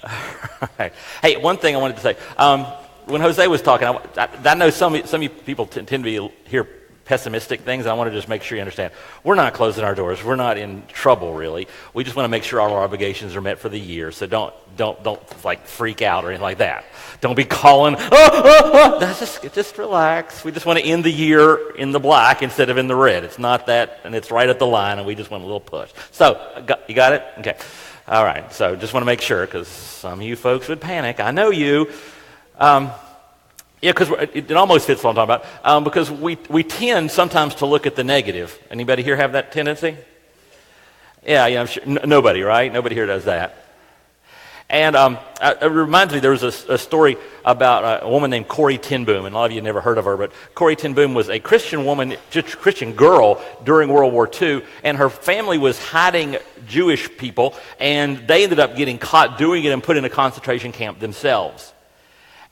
Right. Hey, one thing I wanted to say. When Jose was talking, I know some of you people tend to hear pessimistic things. And I want to just make sure you understand. We're not closing our doors. We're not in trouble, really. We just want to make sure all our obligations are met for the year. So don't like freak out or anything like that. Don't be calling. Just relax. We just want to end the year in the black instead of in the red. It's not that, and it's right at the line, and we just want a little push. So you got it? Okay. All right, so just want to make sure, because some of you folks would panic. I know you. Because it almost fits what I'm talking about. Because we tend sometimes to look at the negative. Anybody here have that tendency? Yeah, I'm sure. Nobody, right? Nobody here does that. And it reminds me, there was a story about a woman named Corrie ten Boom, and a lot of you never heard of her, but Corrie ten Boom was a Christian woman, just Christian girl during World War II, and her family was hiding Jewish people, and they ended up getting caught doing it and put in a concentration camp themselves.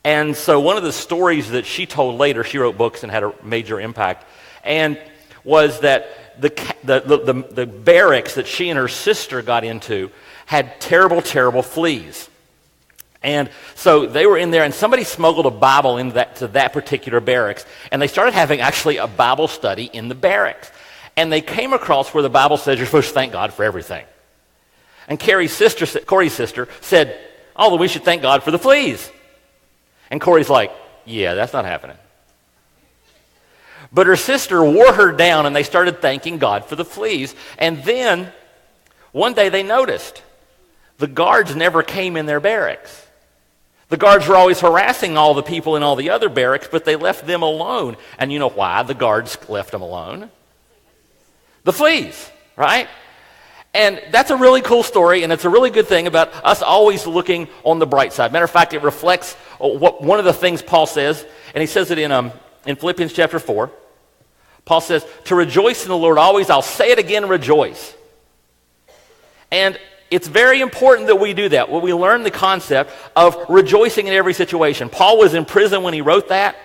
And so one of the stories that she told later, she wrote books and had a major impact, and was that the barracks that she and her sister got into had terrible, terrible fleas. And so they were in there, and somebody smuggled a Bible to that particular barracks, and they started having actually a Bible study in the barracks. And they came across where the Bible says you're supposed to thank God for everything. And Corrie's sister said, oh, well, we should thank God for the fleas. And Corrie's like, yeah, that's not happening. But her sister wore her down, and they started thanking God for the fleas. And then one day they noticed the guards never came in their barracks. The guards were always harassing all the people in all the other barracks, but they left them alone. And you know why the guards left them alone? The fleas, right? And that's a really cool story, and it's a really good thing about us always looking on the bright side. Matter of fact, it reflects one of the things Paul says, and he says it in Philippians chapter 4. Paul says, to rejoice in the Lord always. I'll say it again, rejoice. And it's very important that we do that, when we learn the concept of rejoicing in every situation. Paul was in prison when he wrote that,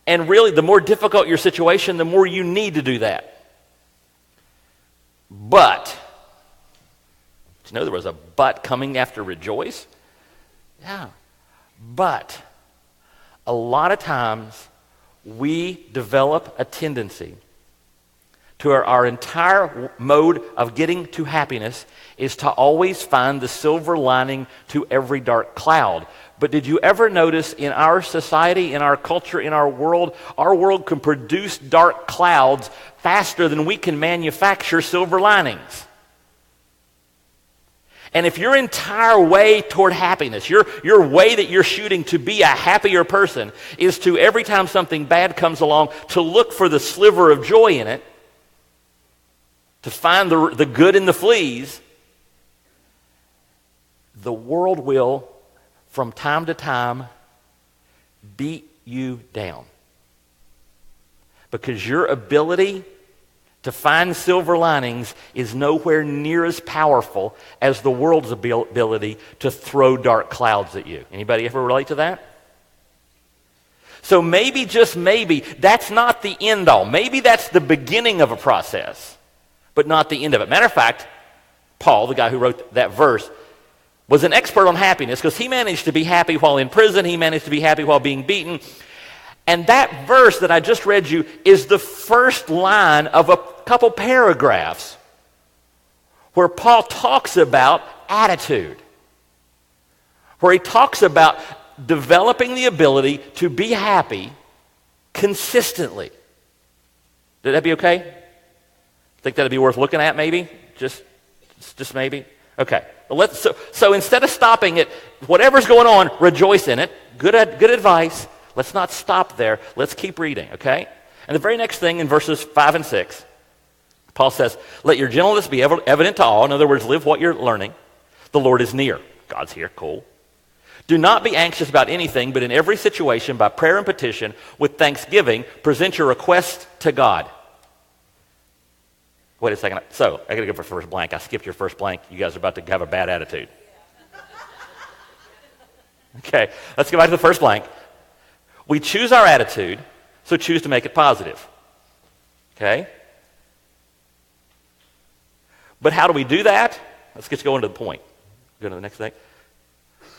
and really the more difficult your situation, the more you need to do that. But, did you know there was a but coming after rejoice? Yeah. But, a lot of times, we develop a tendency to our entire mode of getting to happiness is to always find the silver lining to every dark cloud. But did you ever notice in our society, in our culture, in our world can produce dark clouds faster than we can manufacture silver linings. And if your entire way toward happiness, your way that you're shooting to be a happier person is to, every time something bad comes along, to look for the sliver of joy in it, to find the good in the fleas, the world will, from time to time, beat you down. Because your ability to find silver linings is nowhere near as powerful as the world's ability to throw dark clouds at you. Anybody ever relate to that? So maybe, just maybe, that's not the end all. Maybe that's the beginning of a process, but not the end of it. Matter of fact, Paul, the guy who wrote that verse, was an expert on happiness because he managed to be happy while in prison. He managed to be happy while being beaten. And that verse that I just read you is the first line of a couple paragraphs where Paul talks about attitude, where he talks about developing the ability to be happy consistently. Would that be okay? Think that'd be worth looking at maybe? Just maybe? Okay. Well, so instead of stopping at whatever's going on, rejoice in it. Good advice. Let's not stop there. Let's keep reading, okay? And the very next thing in verses 5 and 6, Paul says, let your gentleness be evident to all. In other words, live what you're learning. The Lord is near. God's here. Cool. Do not be anxious about anything, but in every situation, by prayer and petition, with thanksgiving, present your request to God. Wait a second. So, I got to go for first blank. I skipped your first blank. You guys are about to have a bad attitude. Okay, let's go back to the first blank. We choose our attitude, so choose to make it positive. Okay? But how do we do that? Let's just go into the point. Go to the next thing.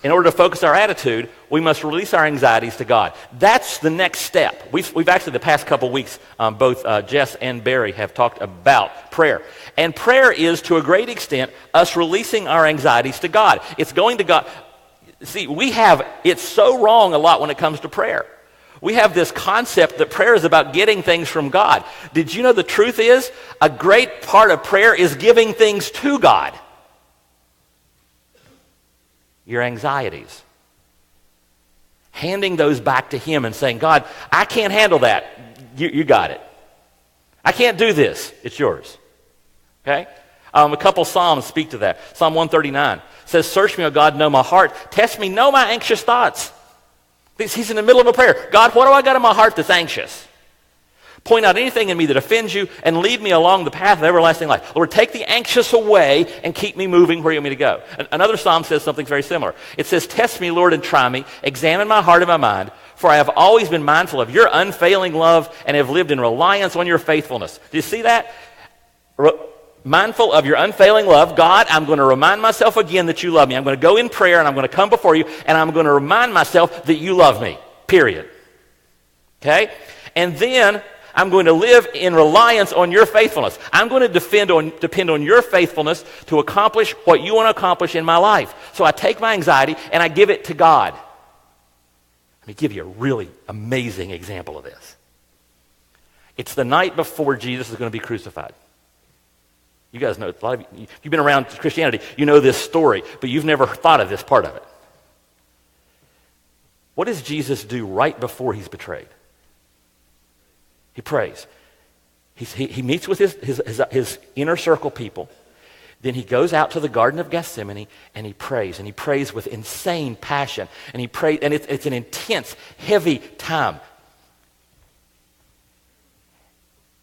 in order to focus our attitude, we must release our anxieties to God. That's the next step. We've actually, the past couple weeks, both Jess and Barry have talked about prayer. And prayer is, to a great extent, us releasing our anxieties to God. It's going to God. See, it's so wrong a lot when it comes to prayer. We have this concept that prayer is about getting things from God. Did you know the truth is, a great part of prayer is giving things to God? Your anxieties. Handing those back to Him and saying, God, I can't handle that. You got it. I can't do this. It's yours. Okay? A couple Psalms speak to that. Psalm 139 says, search me, O God, know my heart. Test me, know my anxious thoughts. He's in the middle of a prayer. God, what do I got in my heart that's anxious? Point out anything in me that offends you and lead me along the path of everlasting life. Lord, take the anxious away and keep me moving where you want me to go. Another psalm says something very similar. It says, test me, Lord, and try me. Examine my heart and my mind, for I have always been mindful of your unfailing love and have lived in reliance on your faithfulness. Do you see that? Mindful of your unfailing love. God, I'm going to remind myself again that you love me. I'm going to go in prayer and I'm going to come before you and I'm going to remind myself that you love me. Period. Okay? And then I'm going to live in reliance on your faithfulness. I'm going to depend on your faithfulness to accomplish what you want to accomplish in my life. So I take my anxiety and I give it to God. Let me give you a really amazing example of this. It's the night before Jesus is going to be crucified. You guys know, a lot of you, if you've been around Christianity, you know this story, but you've never thought of this part of it. What does Jesus do right before he's betrayed? He prays. He meets with his inner circle people. Then he goes out to the Garden of Gethsemane and he prays. And he prays with insane passion. And he prays, and it's an intense, heavy time.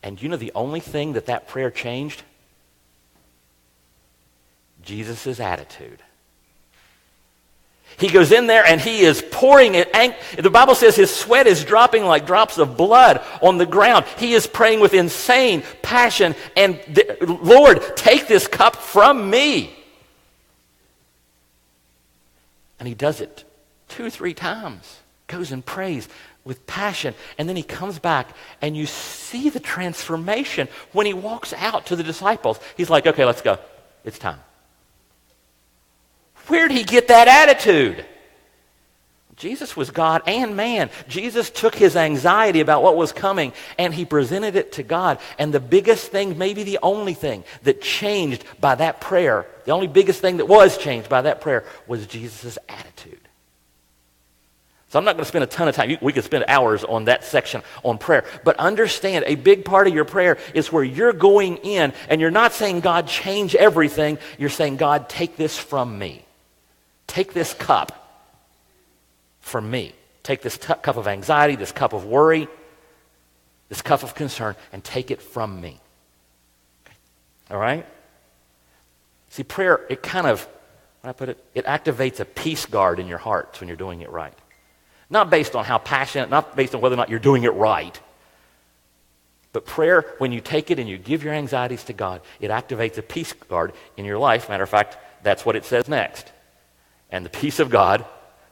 And you know the only thing that prayer changed? Jesus' attitude. He goes in there and he is pouring it. The Bible says his sweat is dropping like drops of blood on the ground. He is praying with insane passion. And Lord, take this cup from me. And he does it 2-3 times. Goes and prays with passion. And then he comes back and you see the transformation when he walks out to the disciples. He's like, okay, let's go. It's time. Where did he get that attitude? Jesus was God and man. Jesus took his anxiety about what was coming and he presented it to God. And the biggest thing, maybe the only thing that changed by that prayer, the only biggest thing that was changed by that prayer was Jesus' attitude. So I'm not going to spend a ton of time. We could spend hours on that section on prayer. But understand, a big part of your prayer is where you're going in and you're not saying, God, change everything. You're saying, God, take this from me. Take this cup from me. Take this cup of anxiety, this cup of worry, this cup of concern, and take it from me. Okay. All right? See, prayer, it activates a peace guard in your hearts when you're doing it right. Not based on how passionate, not based on whether or not you're doing it right. But prayer, when you take it and you give your anxieties to God, it activates a peace guard in your life. Matter of fact, that's what it says next. And the peace of God,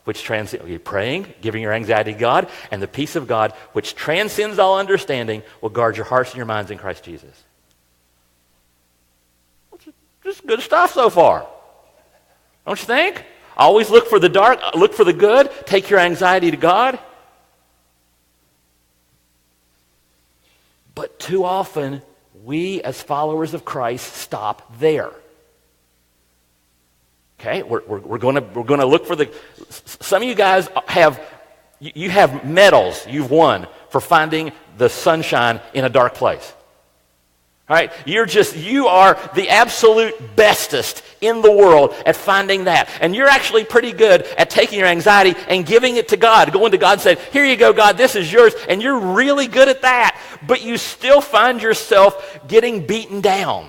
which transcends, you're praying, giving your anxiety to God, and the peace of God, which transcends all understanding, will guard your hearts and your minds in Christ Jesus. Just good stuff so far. Don't you think? Always look for the dark, look for the good, take your anxiety to God. But too often, we as followers of Christ stop there. Okay, we're going to look for the. Some of you guys have medals you've won for finding the sunshine in a dark place. All right, you are the absolute bestest in the world at finding that, and you're actually pretty good at taking your anxiety and giving it to God, going to God and saying, "Here you go, God, this is yours," and you're really good at that. But you still find yourself getting beaten down.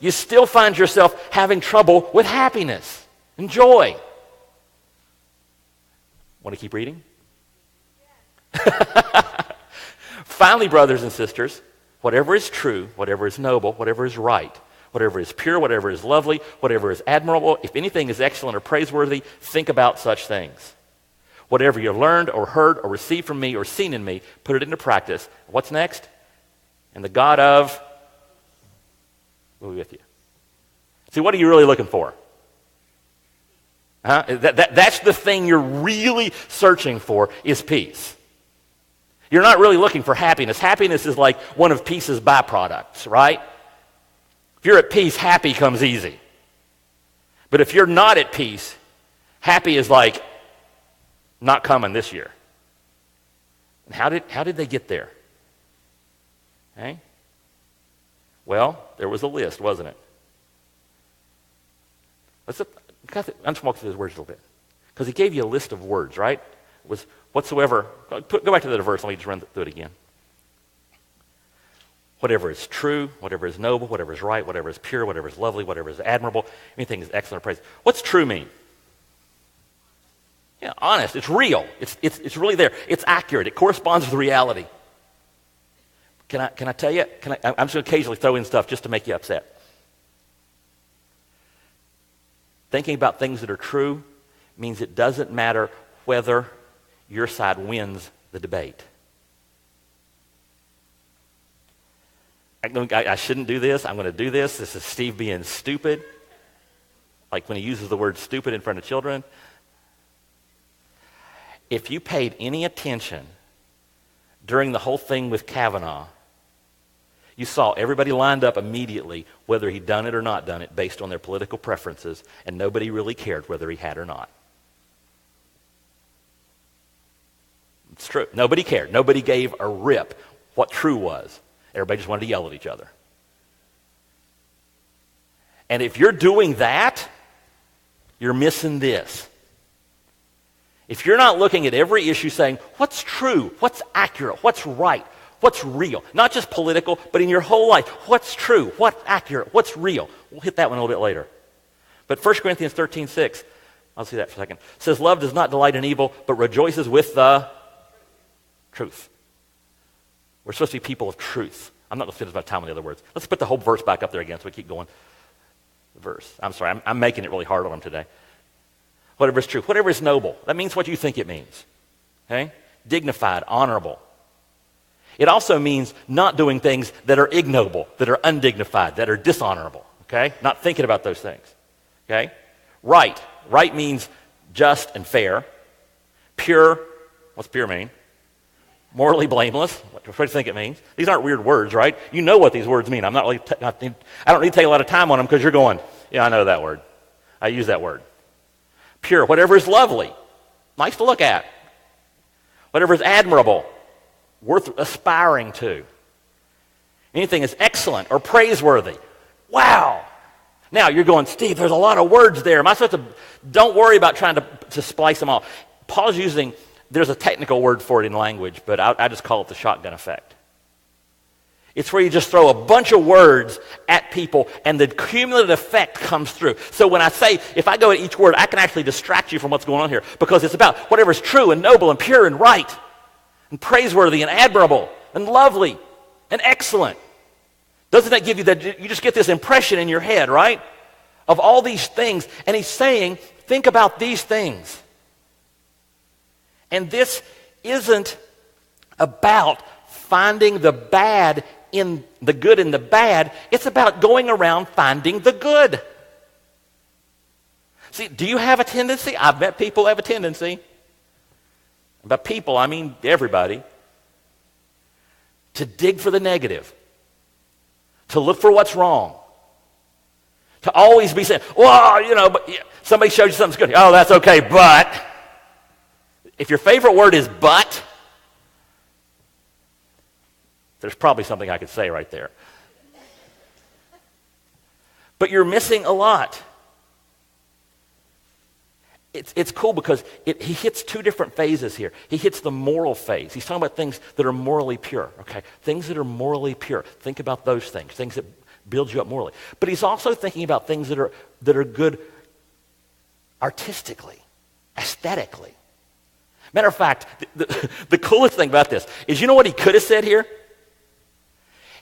You still find yourself having trouble with happiness and joy. Want to keep reading? Finally, brothers and sisters, whatever is true, whatever is noble, whatever is right, whatever is pure, whatever is lovely, whatever is admirable, if anything is excellent or praiseworthy, think about such things. Whatever you learned or heard or received from me or seen in me, put it into practice. What's next? And the God of will be with you. See, what are you really looking for? That's the thing you're really searching for is peace. You're not really looking for happiness. Happiness is like one of peace's byproducts, right? If you're at peace, happy comes easy. But if you're not at peace, happy is like not coming this year. And how did they get there? Okay? Well, there was a list, wasn't it? I'm just walking through those words a little bit. Because he gave you a list of words, right? It was whatsoever. Go back to the verse. Let me just run through it again. Whatever is true, whatever is noble, whatever is right, whatever is pure, whatever is lovely, whatever is admirable, anything is excellent or praise. What's true mean? Yeah, honest. It's real. It's really there. It's accurate. It corresponds with reality. Can I tell you? I'm just going to occasionally throw in stuff just to make you upset. Thinking about things that are true means it doesn't matter whether your side wins the debate. I shouldn't do this. I'm going to do this. This is Steve being stupid. Like when he uses the word stupid in front of children. If you paid any attention during the whole thing with Kavanaugh, you saw everybody lined up immediately, whether he'd done it or not done it, based on their political preferences, and nobody really cared whether he had or not. It's true. Nobody cared. Nobody gave a rip what true was. Everybody just wanted to yell at each other. And if you're doing that, you're missing this. If you're not looking at every issue saying, what's true, what's accurate, what's right, what's real, not just political, but in your whole life, what's true, what's accurate, what's real. We'll hit that one a little bit later. But 1 Corinthians 13:6, I'll see that for a second, says, love does not delight in evil, but rejoices with the truth. We're supposed to be people of truth. I'm not going to spend as much time on the other words. Let's put the whole verse back up there again so we keep going. The verse. I'm sorry, I'm making it really hard on them today. Whatever is true, whatever is noble, that means what you think it means. Okay? Dignified, honorable. It also means not doing things that are ignoble, that are undignified, that are dishonorable. Okay? Not thinking about those things. Okay? Right. Right means just and fair. Pure. What's pure mean? Morally blameless. What do you think it means? These aren't weird words, right? You know what these words mean. I don't need to take a lot of time on them because you're going, yeah, I know that word. I use that word. Pure. Whatever is lovely. Nice to look at. Whatever is admirable. Worth aspiring to. Anything is excellent or praiseworthy. Wow. Now you're going, Steve, there's a lot of words there. Am I supposed to? Don't worry about trying to splice them all. Paul's using, there's a technical word for it in language, but I just call it the shotgun effect. It's where you just throw a bunch of words at people and the cumulative effect comes through. So when I say, if I go at each word, I can actually distract you from what's going on here because it's about whatever's true and noble and pure and right and praiseworthy and admirable and lovely and excellent. Doesn't that give you that? You just get this impression in your head, right? Of all these things. And he's saying, think about these things. And this isn't about finding the bad in the good and the bad. It's about going around finding the good. See, do you have a tendency? I've met people who have a tendency. By people, I mean everybody. To dig for the negative. To look for what's wrong. To always be saying, well, you know, but somebody showed you something's good. Oh, that's okay, but. If your favorite word is but, there's probably something I could say right there. But you're missing a lot. It's cool because he hits two different phases here. He hits the moral phase. He's talking about things that are morally pure, okay? Things that are morally pure. Think about those things that build you up morally. But he's also thinking about things that are good artistically, aesthetically. Matter of fact, the coolest thing about this is, you know what he could have said here?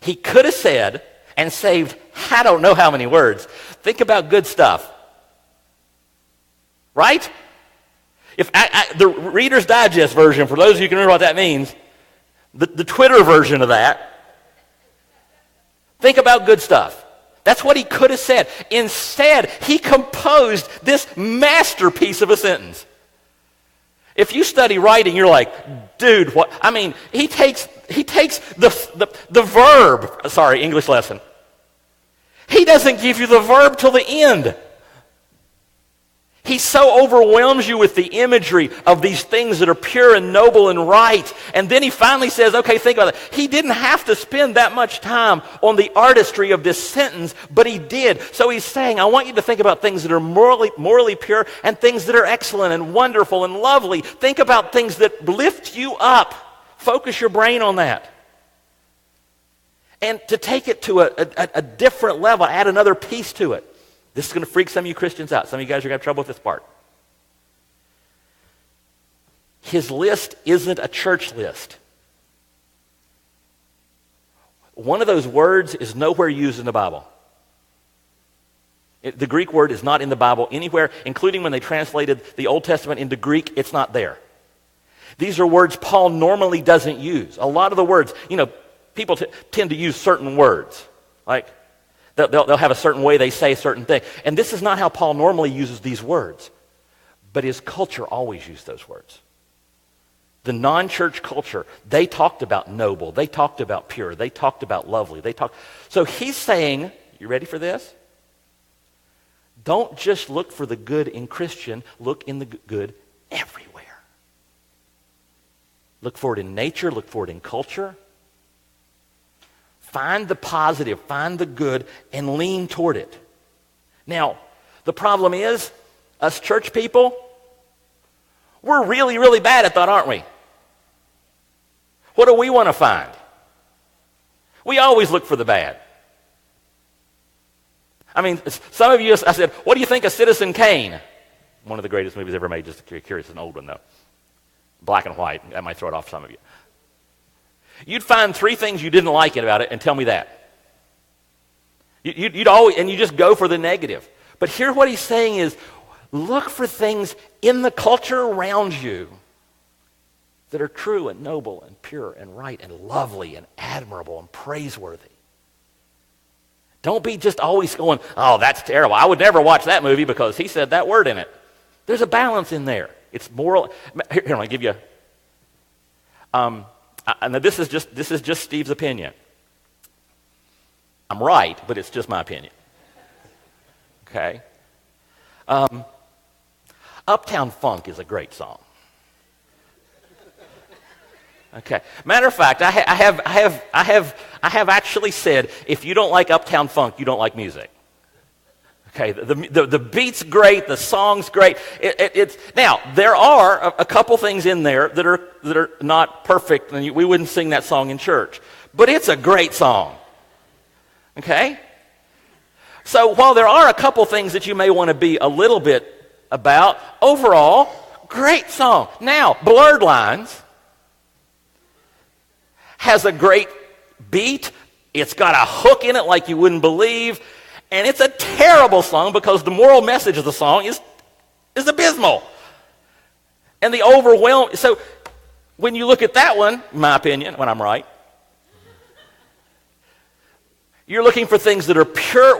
He could have said and saved I don't know how many words. Think about good stuff. Right? If the Reader's Digest version, for those of you who can remember what that means, the Twitter version of that, think about good stuff. That's what he could have said. Instead, he composed this masterpiece of a sentence. If you study writing, you're like, dude, what? I mean, he takes the verb. Sorry, English lesson. He doesn't give you the verb till the end. He so overwhelms you with the imagery of these things that are pure and noble and right. And then he finally says, okay, think about it. He didn't have to spend that much time on the artistry of this sentence, but he did. So he's saying, I want you to think about things that are morally pure and things that are excellent and wonderful and lovely. Think about things that lift you up. Focus your brain on that. And to take it to a different level, add another piece to it. This is going to freak some of you Christians out. Some of you guys are going to have trouble with this part. His list isn't a church list. One of those words is nowhere used in the Bible. The Greek word is not in the Bible anywhere, including when they translated the Old Testament into Greek, it's not there. These are words Paul normally doesn't use. A lot of the words, people tend to use certain words, like they'll have a certain way they say a certain thing. And this is not how Paul normally uses these words. But his culture always used those words. The non-church culture, they talked about noble. They talked about pure. They talked about lovely. So he's saying, you ready for this? Don't just look for the good in Christian. Look in the good everywhere. Look for it in nature. Look for it in culture. Find the positive, find the good, and lean toward it. Now, the problem is, us church people, we're really, really bad at that, aren't we? What do we want to find? We always look for the bad. I mean, some of you, I said, what do you think of Citizen Kane? One of the greatest movies ever made, just curious, an old one though. Black and white, that might throw it off some of you. You'd find 3 things you didn't like about it and tell me that. You'd always, and you just go for the negative. But here what he's saying is, look for things in the culture around you that are true and noble and pure and right and lovely and admirable and praiseworthy. Don't be just always going, oh, that's terrible. I would never watch that movie because he said that word in it. There's a balance in there. It's moral. Here, I'm going to give you and this is just Steve's opinion. I'm right, but it's just my opinion. Okay? Uptown Funk is a great song. Okay. Matter of fact, I have actually said, if you don't like Uptown Funk, you don't like music. Okay, the beat's great, the song's great. Now, there are a couple things in there that are not perfect, and we wouldn't sing that song in church. But it's a great song. Okay? So while there are a couple things that you may want to be a little bit about, overall, great song. Now, Blurred Lines has a great beat. It's got a hook in it like you wouldn't believe. And it's a terrible song because the moral message of the song is abysmal. And the overwhelm. So when you look at that one, in my opinion, when I'm right, you're looking for things that are pure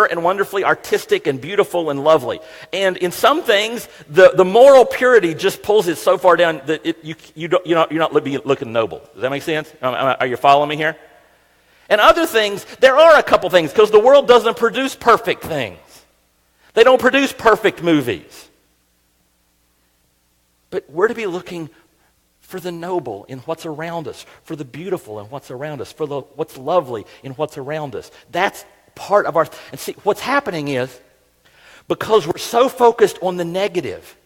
and wonderfully artistic and beautiful and lovely. And in some things, the moral purity just pulls it so far down that you're not looking noble. Does that make sense? Are you following me here? And other things, there are a couple things, because the world doesn't produce perfect things. They don't produce perfect movies. But we're to be looking for the noble in what's around us, for the beautiful in what's around us, for what's lovely in what's around us. That's part of our... And see, what's happening is, because we're so focused on the negative,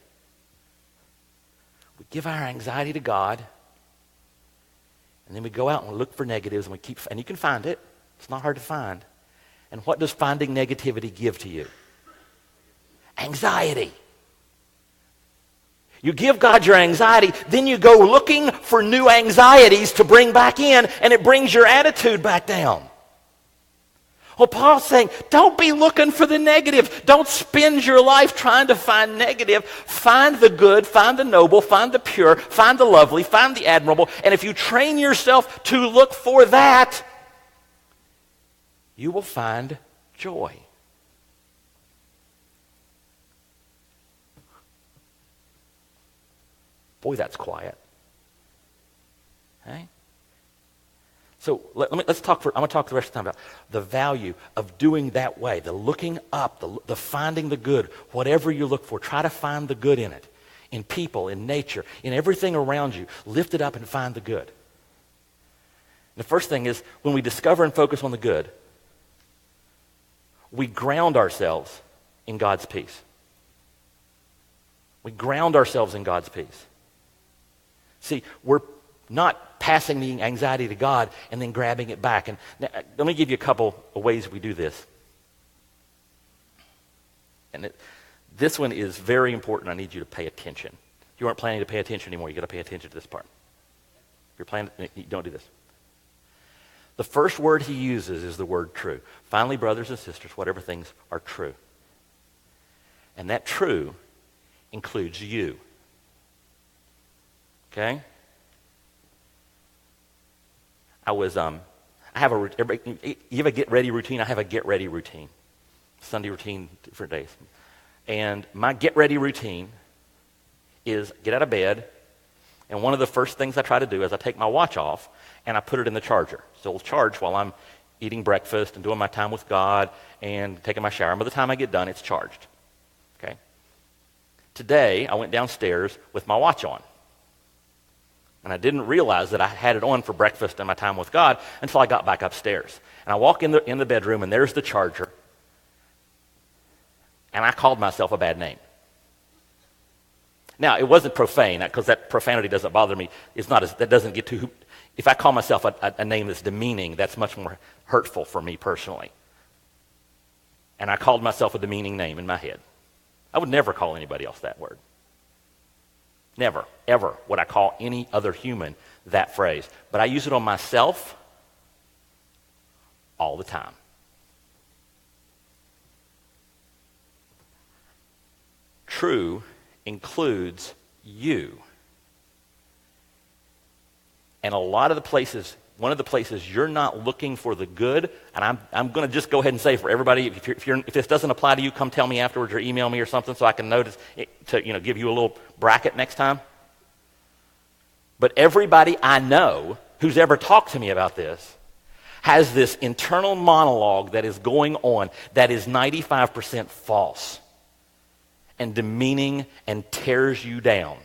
we give our anxiety to God, and then we go out and we look for negatives, and you can find it. It's not hard to find. And what does finding negativity give to you? Anxiety. You give God your anxiety, then you go looking for new anxieties to bring back in, and it brings your attitude back down. Well, Paul's saying, don't be looking for the negative. Don't spend your life trying to find negative. Find the good, find the noble, find the pure, find the lovely, find the admirable. And if you train yourself to look for that, you will find joy. Boy, that's quiet. Okay? So let's talk I'm going to talk the rest of the time about the value of doing that way, the looking up, the finding the good, whatever you look for. Try to find the good in it, in people, in nature, in everything around you. Lift it up and find the good. The first thing is when we discover and focus on the good, we ground ourselves in God's peace. We ground ourselves in God's peace. See, we're not passing the anxiety to God and then grabbing it back. And now, let me give you a couple of ways we do this. And this one is very important. I need you to pay attention. If you aren't planning to pay attention anymore, you've got to pay attention to this part. If you're planning, don't do this. The first word he uses is the word true. Finally, brothers and sisters, whatever things are true. And that true includes you. Okay? I have you have a get ready routine? I have a get ready routine. Sunday routine, different days. And my get ready routine is get out of bed, and one of the first things I try to do is I take my watch off and I put it in the charger. So it'll charge while I'm eating breakfast and doing my time with God and taking my shower. And by the time I get done, it's charged. Okay? Today, I went downstairs with my watch on. And I didn't realize that I had it on for breakfast and my time with God until I got back upstairs. And I walk in the bedroom, and there's the charger. And I called myself a bad name. Now, it wasn't profane, because that profanity doesn't bother me. That doesn't get too... If I call myself a name that's demeaning, that's much more hurtful for me personally. And I called myself a demeaning name in my head. I would never call anybody else that word. Never, ever would I call any other human that phrase. But I use it on myself all the time. True includes you. And a lot of the places, one of the places you're not looking for the good, and I'm going to just go ahead and say for everybody, if this doesn't apply to you, come tell me afterwards or email me or something so I can notice it, to give you a little bracket next time. But everybody I know who's ever talked to me about this has this internal monologue that is going on that is 95% false and demeaning and tears you down.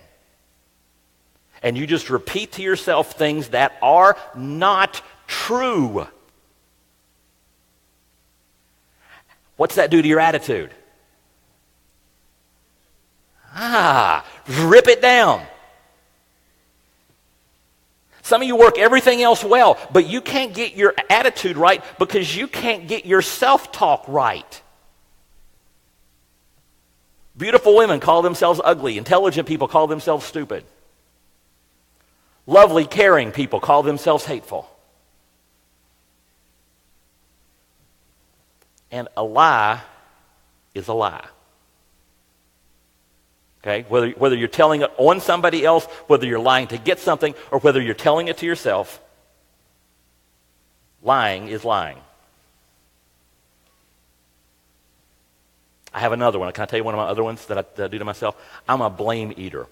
And you just repeat to yourself things that are not true. What's that do to your attitude? Rip it down. Some of you work everything else well, but you can't get your attitude right because you can't get your self-talk right. Beautiful women call themselves ugly. Intelligent people call themselves stupid. Lovely, caring people call themselves hateful. And a lie is a lie. Okay? Whether you're telling it on somebody else, whether you're lying to get something, or whether you're telling it to yourself, lying is lying. I have another one. Can I tell you one of my other ones that I do to myself? I'm a blame eater.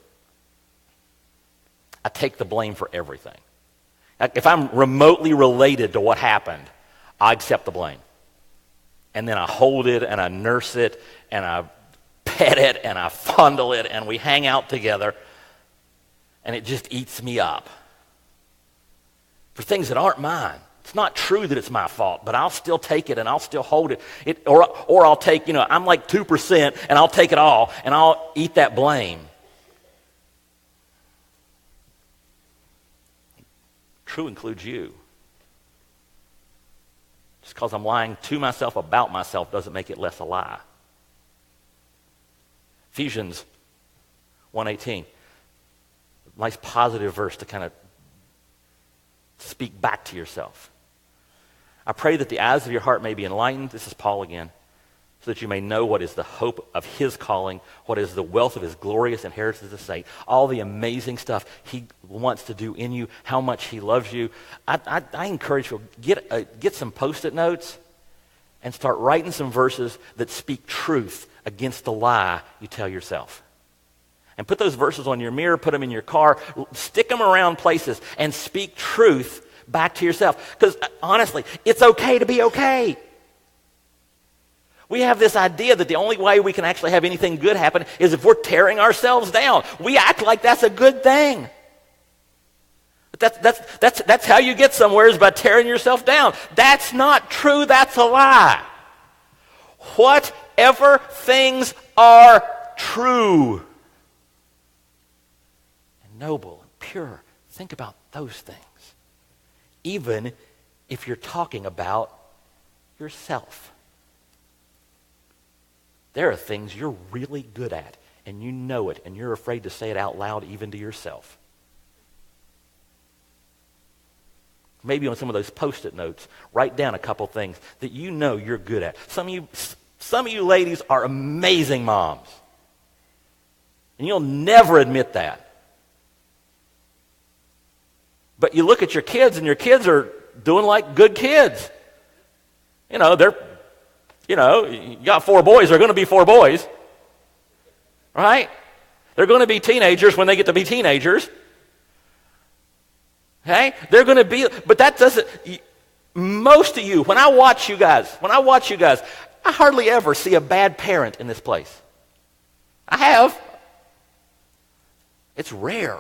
I take the blame for everything. If I'm remotely related to what happened, I accept the blame. And then I hold it and I nurse it and I pet it and I fondle it and we hang out together and it just eats me up for things that aren't mine. It's not true that it's my fault, but I'll still take it and I'll still hold it. Or I'll take, I'm like 2% and I'll take it all and I'll eat that blame. True includes you. Just because I'm lying to myself about myself doesn't make it less a lie. Ephesians 1:18, nice positive verse to kind of speak back to yourself. I pray that the eyes of your heart may be enlightened. This is Paul again. So that you may know what is the hope of his calling, what is the wealth of his glorious inheritance of the saint, all the amazing stuff he wants to do in you, how much he loves you. I encourage you, get some Post-it notes and start writing some verses that speak truth against the lie you tell yourself. And put those verses on your mirror, put them in your car, stick them around places, and speak truth back to yourself. Because honestly, it's okay to be okay. We have this idea that the only way we can actually have anything good happen is if we're tearing ourselves down. We act like that's a good thing. But that's how you get somewhere, is by tearing yourself down. That's not true. That's a lie. Whatever things are true and noble and pure, think about those things. Even if you're talking about yourself. There are things you're really good at, and you know it, and you're afraid to say it out loud even to yourself. Maybe on some of those Post-it notes, write down a couple things that you know you're good at. Some of you ladies are amazing moms, and you'll never admit that. But you look at your kids, and your kids are doing like good kids. You got 4 boys, they're going to be 4 boys. Right? They're going to be teenagers when they get to be teenagers. Okay? They're going to be, but that doesn't, most of you, when I watch you guys, I hardly ever see a bad parent in this place. I have. It's rare.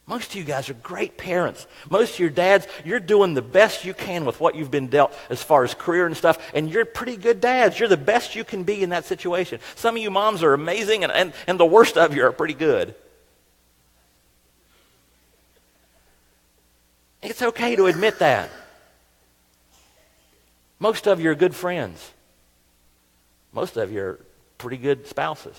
Most of you guys are great parents. Most of your dads, you're doing the best you can with what you've been dealt as far as career and stuff, and you're pretty good dads. You're the best you can be in that situation. Some of you moms are amazing, and the worst of you are pretty good. It's okay to admit that. Most of you are good friends. Most of you are pretty good spouses.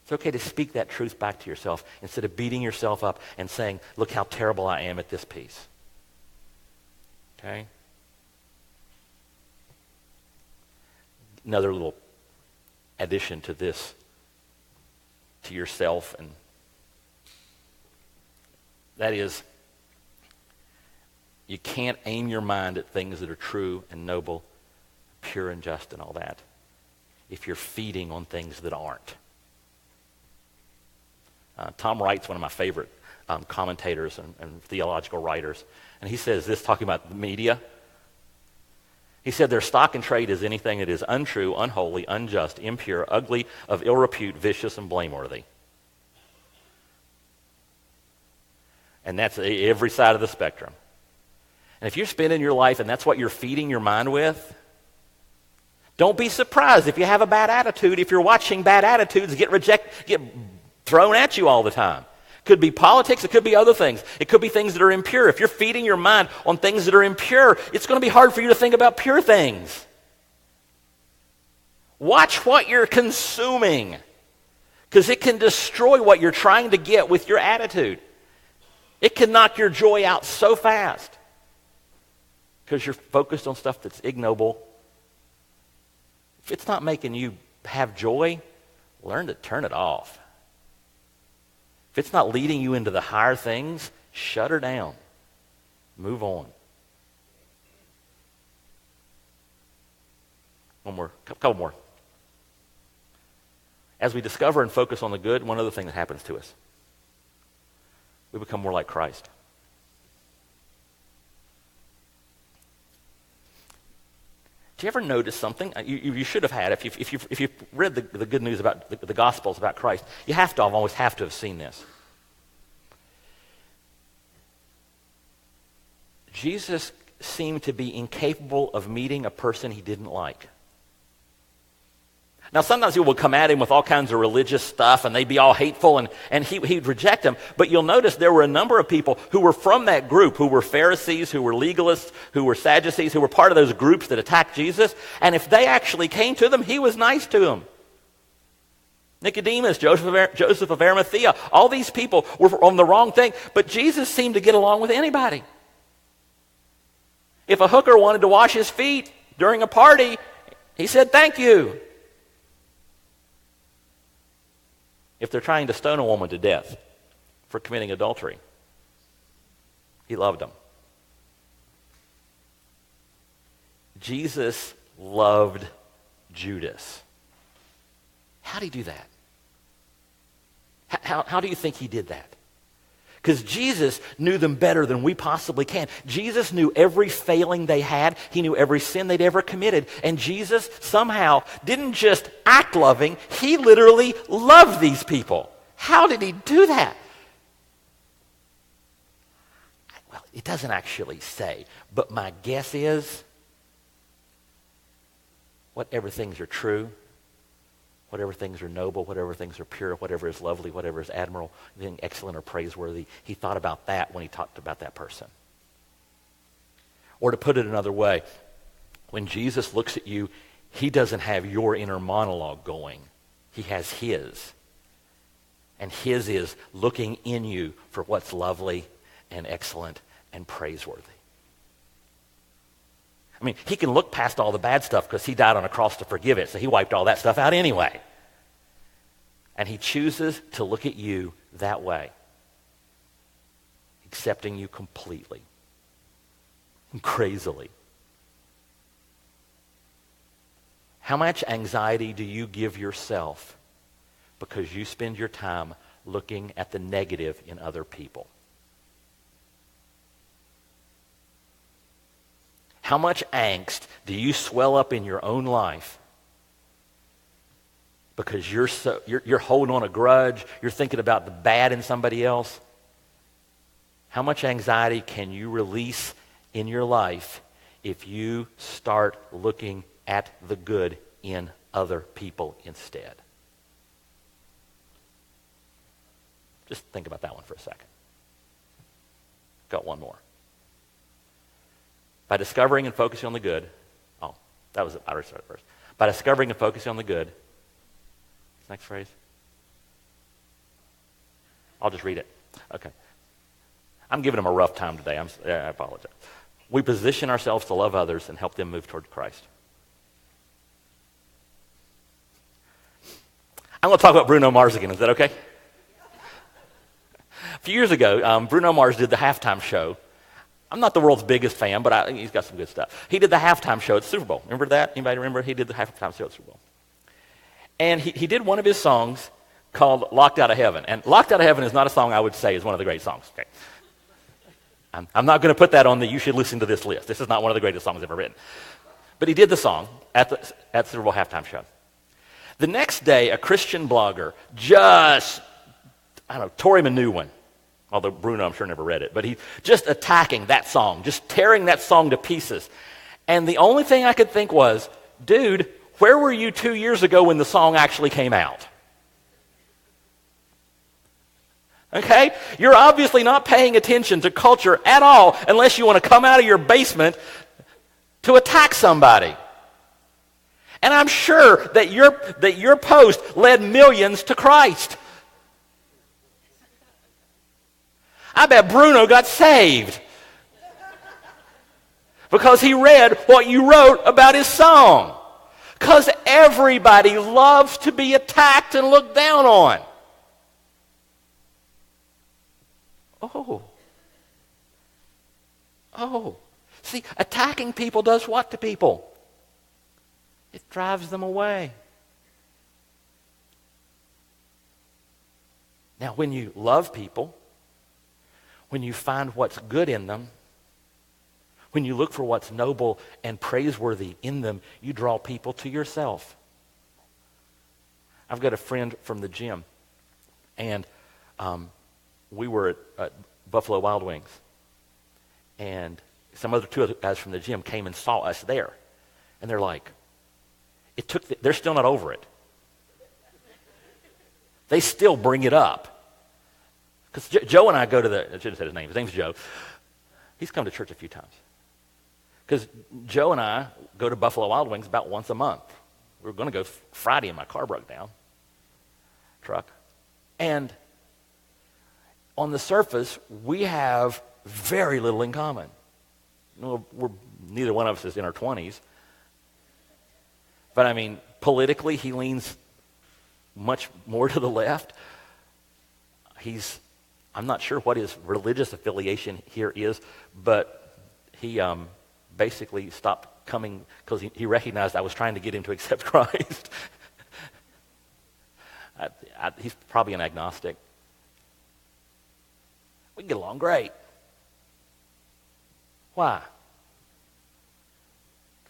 It's okay to speak that truth back to yourself instead of beating yourself up and saying, look how terrible I am at this piece. Okay? Another little addition to this, to yourself, and that is, you can't aim your mind at things that are true and noble, pure and just and all that if you're feeding on things that aren't. Tom Wright's one of my favorite commentators and theological writers. And he says this, talking about the media. He said, their stock in trade is anything that is untrue, unholy, unjust, impure, ugly, of ill repute, vicious, and blameworthy. And that's every side of the spectrum. And if you're spending your life and that's what you're feeding your mind with, don't be surprised if you have a bad attitude, if you're watching bad attitudes get thrown at you all the time. It could be politics, it could be other things. It could be things that are impure. If you're feeding your mind on things that are impure, it's going to be hard for you to think about pure things. Watch what you're consuming, because it can destroy what you're trying to get with your attitude. It can knock your joy out so fast because you're focused on stuff that's ignoble. If it's not making you have joy, learn to turn it off. If it's not leading you into the higher things, shut her down. Move on. Couple more. As we discover and focus on the good, one other thing that happens to us. We become more like Christ. Do you ever notice something? You should have had, if you've read the good news about the Gospels about Christ, you always have to have seen this. Jesus seemed to be incapable of meeting a person he didn't like. Now, sometimes people would come at him with all kinds of religious stuff, and they'd be all hateful, and he'd reject them. But you'll notice there were a number of people who were from that group, who were Pharisees, who were legalists, who were Sadducees, who were part of those groups that attacked Jesus. And if they actually came to them, he was nice to them. Nicodemus, Joseph of Arimathea, all these people were on the wrong thing, but Jesus seemed to get along with anybody. If a hooker wanted to wash his feet during a party, he said, "Thank you." If they're trying to stone a woman to death for committing adultery, he loved them. Jesus loved Judas. How did he do that? How do you think he did that? Because Jesus knew them better than we possibly can. Jesus knew every failing they had. He knew every sin they'd ever committed. And Jesus somehow didn't just act loving. He literally loved these people. How did he do that? Well, it doesn't actually say. But my guess is, whatever things are true, whatever things are noble, whatever things are pure, whatever is lovely, whatever is admirable, anything excellent or praiseworthy, he thought about that when he talked about that person. Or to put it another way, when Jesus looks at you, he doesn't have your inner monologue going. He has his. And his is looking in you for what's lovely and excellent and praiseworthy. I mean, he can look past all the bad stuff because he died on a cross to forgive it, so he wiped all that stuff out anyway. And he chooses to look at you that way, accepting you completely, crazily. How much anxiety do you give yourself because you spend your time looking at the negative in other people? How much angst do you swell up in your own life because you're holding on a grudge, you're thinking about the bad in somebody else? How much anxiety can you release in your life if you start looking at the good in other people instead? Just think about that one for a second. Got one more. By discovering and focusing on the good. Oh, that was it. I already started first. By discovering and focusing on the good. Next phrase. I'll just read it. Okay. I'm giving them a rough time today. I apologize. We position ourselves to love others and help them move toward Christ. I'm going to talk about Bruno Mars again. Is that okay? A few years ago, Bruno Mars did the halftime show. I'm not the world's biggest fan, but he's got some good stuff. He did the halftime show at the Super Bowl. Remember that? Anybody remember? He did the halftime show at the Super Bowl. And he did one of his songs called Locked Out of Heaven. And Locked Out of Heaven is not a song I would say is one of the great songs. Okay. I'm not going to put that on the you should listen to this list. This is not one of the greatest songs ever written. But he did the song at the Super Bowl halftime show. The next day, a Christian blogger tore him a new one. Although Bruno, I'm sure, never read it. But he's just attacking that song, just tearing that song to pieces. And the only thing I could think was, dude, where were you 2 years ago when the song actually came out? Okay? You're obviously not paying attention to culture at all unless you want to come out of your basement to attack somebody. And I'm sure that your post led millions to Christ. I bet Bruno got saved because he read what you wrote about his song. Because everybody loves to be attacked and looked down on. Oh. See, attacking people does what to people? It drives them away. Now, when you love people, when you find what's good in them, when you look for what's noble and praiseworthy in them, you draw people to yourself. I've got a friend from the gym, and we were at Buffalo Wild Wings, and two other guys from the gym came and saw us there, and they're like, they're still not over it. They still bring it up. Because Joe and I go to I should have said his name. His name's Joe. He's come to church a few times. Because Joe and I go to Buffalo Wild Wings about once a month. We were going to go Friday and my car broke down. Truck. And on the surface, we have very little in common. We're neither one of us is in our 20s. But I mean, politically, he leans much more to the left. I'm not sure what his religious affiliation here is, but he basically stopped coming because he recognized I was trying to get him to accept Christ. He's probably an agnostic. We can get along great. Why?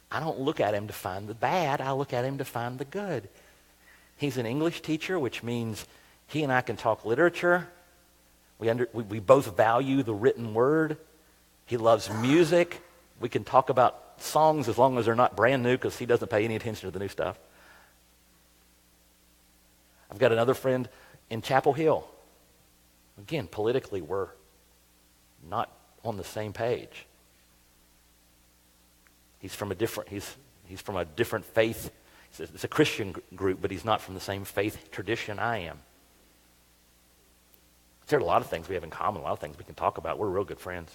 I don't look at him to find the bad. I look at him to find the good. He's an English teacher, which means he and I can talk literature. We both value the written word. He loves music. We can talk about songs as long as they're not brand new because he doesn't pay any attention to the new stuff. I've got another friend in Chapel Hill. Again, politically, we're not on the same page. He's from a different faith. It's a Christian group, but he's not from the same faith tradition I am. There are a lot of things we have in common, a lot of things we can talk about. We're real good friends.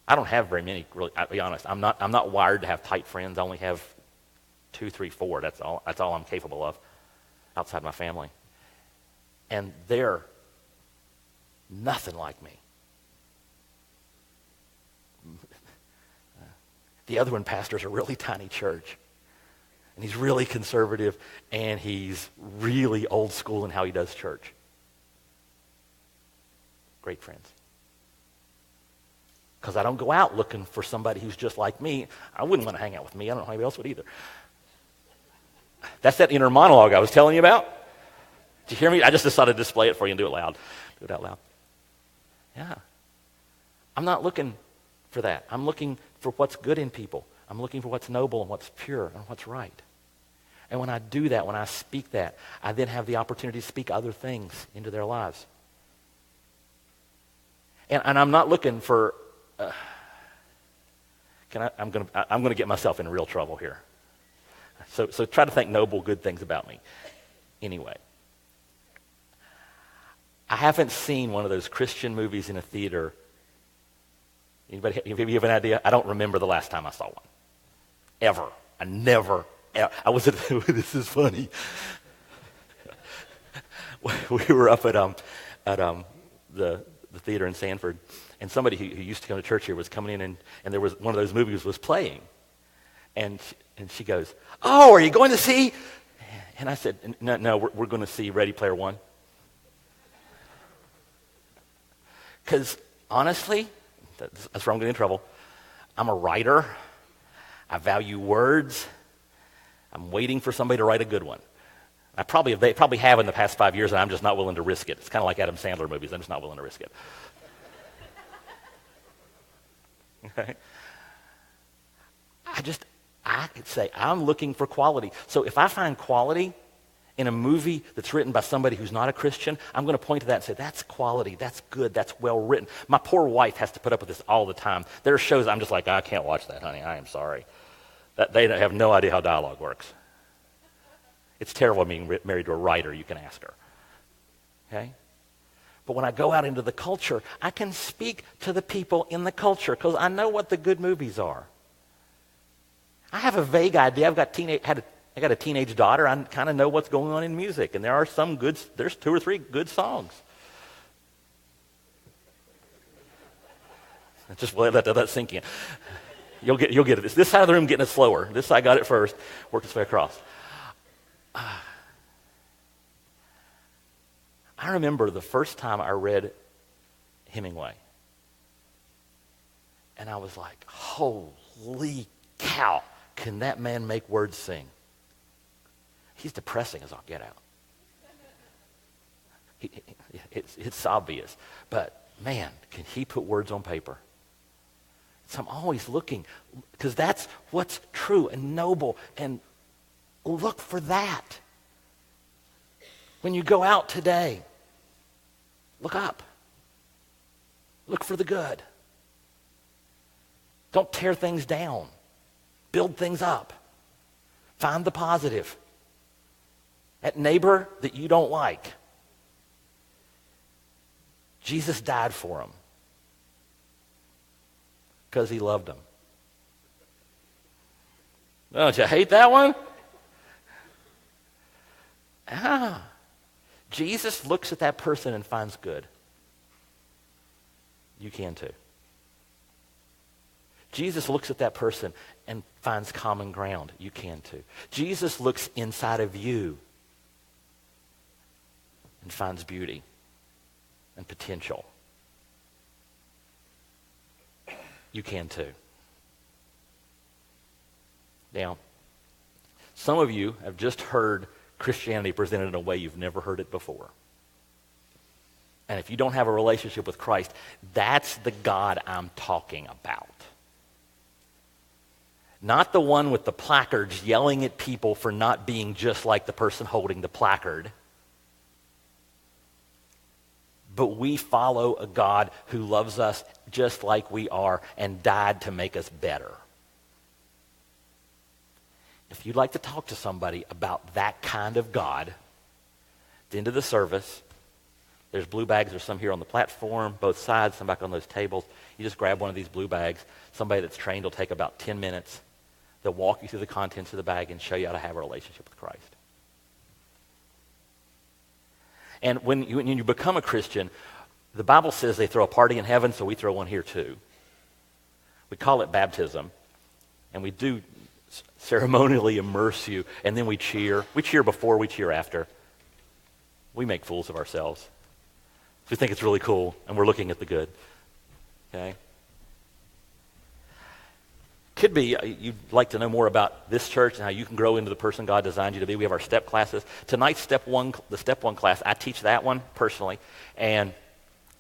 I don't have very many, really, I'll be honest. I'm not wired to have tight friends. I only have 2, 3, 4. That's all I'm capable of outside my family. And they're nothing like me. The other one pastors a really tiny church. And he's really conservative, and he's really old school in how he does church. Great friends. Because I don't go out looking for somebody who's just like me. I wouldn't want to hang out with me. I don't know how anybody else would either. That's that inner monologue I was telling you about. Did you hear me? I just decided to display it for you and do it loud. Do it out loud. Yeah. I'm not looking for that. I'm looking for what's good in people. I'm looking for what's noble and what's pure and what's right. And when I do that, when I speak that, I then have the opportunity to speak other things into their lives. And I'm not looking for. I'm going to get myself in real trouble here. So try to think noble, good things about me. Anyway, I haven't seen one of those Christian movies in a theater. Anybody have an idea? I don't remember the last time I saw one. Ever. I never. I was at. This is funny. We were up at the theater in Sanford, and somebody who used to come to church here was coming in, and there was one of those movies was playing, and she goes, "Oh, are you going to see?" And I said, "No, we're going to see Ready Player One." Because honestly, that's where I'm getting in trouble. I'm a writer. I value words. I'm waiting for somebody to write a good one. They probably have in the past 5 years, and I'm just not willing to risk it. It's kind of like Adam Sandler movies. I'm just not willing to risk it. Okay? I could say I'm looking for quality. So if I find quality in a movie that's written by somebody who's not a Christian, I'm going to point to that and say, that's quality, that's good, that's well written. My poor wife has to put up with this all the time. There are shows I'm just like, I can't watch that, honey. I am sorry. They have no idea how dialogue works. It's terrible being married to a writer, you can ask her. Okay? But when I go out into the culture, I can speak to the people in the culture because I know what the good movies are. I have a vague idea. I got a teenage daughter. I kind of know what's going on in music, and there's 2 or 3 good songs. Just let that sink in. You'll get it. This side of the room getting it slower. This side got it first. Worked its way across. I remember the first time I read Hemingway, and I was like, holy cow, can that man make words sing? He's depressing as all get out. It's obvious, but man, can he put words on paper? So I'm always looking, because that's what's true and noble, and look for that. When you go out today, look up. Look for the good. Don't tear things down. Build things up. Find the positive. That neighbor that you don't like, Jesus died for him because he loved him. Don't you hate that one? Jesus looks at that person and finds good. You can too. Jesus looks at that person and finds common ground. You can too. Jesus looks inside of you and finds beauty and potential. You can too. Now, some of you have just heard Christianity presented in a way you've never heard it before. And if you don't have a relationship with Christ, that's the God I'm talking about. Not the one with the placards yelling at people for not being just like the person holding the placard. But we follow a God who loves us just like we are and died to make us better. If you'd like to talk to somebody about that kind of God, at the end of the service, there's blue bags. There's some here on the platform, both sides, some back on those tables. You just grab one of these blue bags. Somebody that's trained will take about 10 minutes. They'll walk you through the contents of the bag and show you how to have a relationship with Christ. And when you become a Christian, the Bible says they throw a party in heaven, so we throw one here too. We call it baptism, and we do ceremonially immerse you, and then we cheer. We cheer before, we cheer after. We make fools of ourselves. We think it's really cool, and we're looking at the good. Okay? Could be you'd like to know more about this church and how you can grow into the person God designed you to be. We have our step classes. Tonight's the step one class, I teach that one personally, and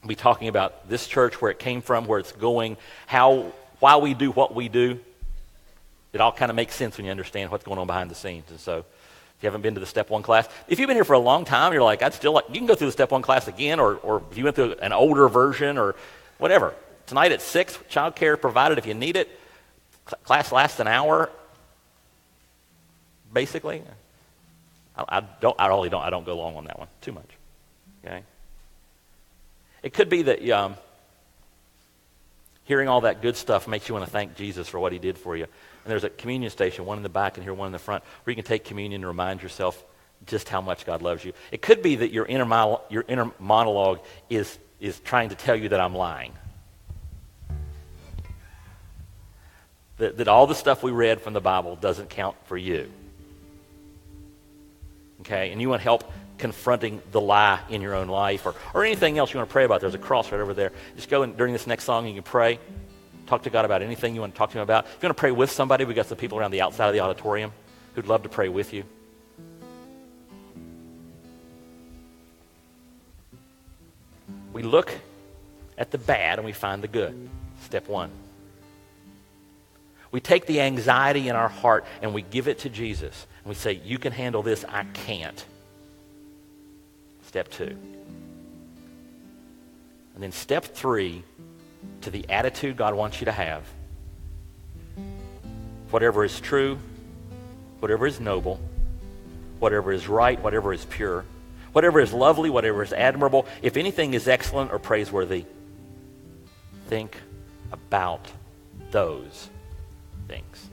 I'll be talking about this church, where it came from, where it's going, why we do what we do. It all kind of makes sense when you understand what's going on behind the scenes. And so, if you haven't been to the step one class, if you've been here for a long time, you're like, you can go through the step one class again, or if you went through an older version or whatever. Tonight at 6, child care provided if you need it. Class lasts an hour, basically. I don't go long on that one too much. Okay. It could be that hearing all that good stuff makes you want to thank Jesus for what he did for you. And there's a communion station, one in the back and here, one in the front, where you can take communion and remind yourself just how much God loves you. It could be that your inner monologue is trying to tell you that I'm lying. That all the stuff we read from the Bible doesn't count for you. Okay? And you want help confronting the lie in your own life, or anything else you want to pray about. There's a cross right over there. Just go in during this next song and you can pray. Talk to God about anything you want to talk to him about. If you want to pray with somebody, we've got some people around the outside of the auditorium who'd love to pray with you. We look at the bad and we find the good. Step one. We take the anxiety in our heart and we give it to Jesus. And we say, you can handle this, I can't. Step 2. And then step 3, to the attitude God wants you to have. Whatever is true, whatever is noble, whatever is right, whatever is pure, whatever is lovely, whatever is admirable, if anything is excellent or praiseworthy, think about those things.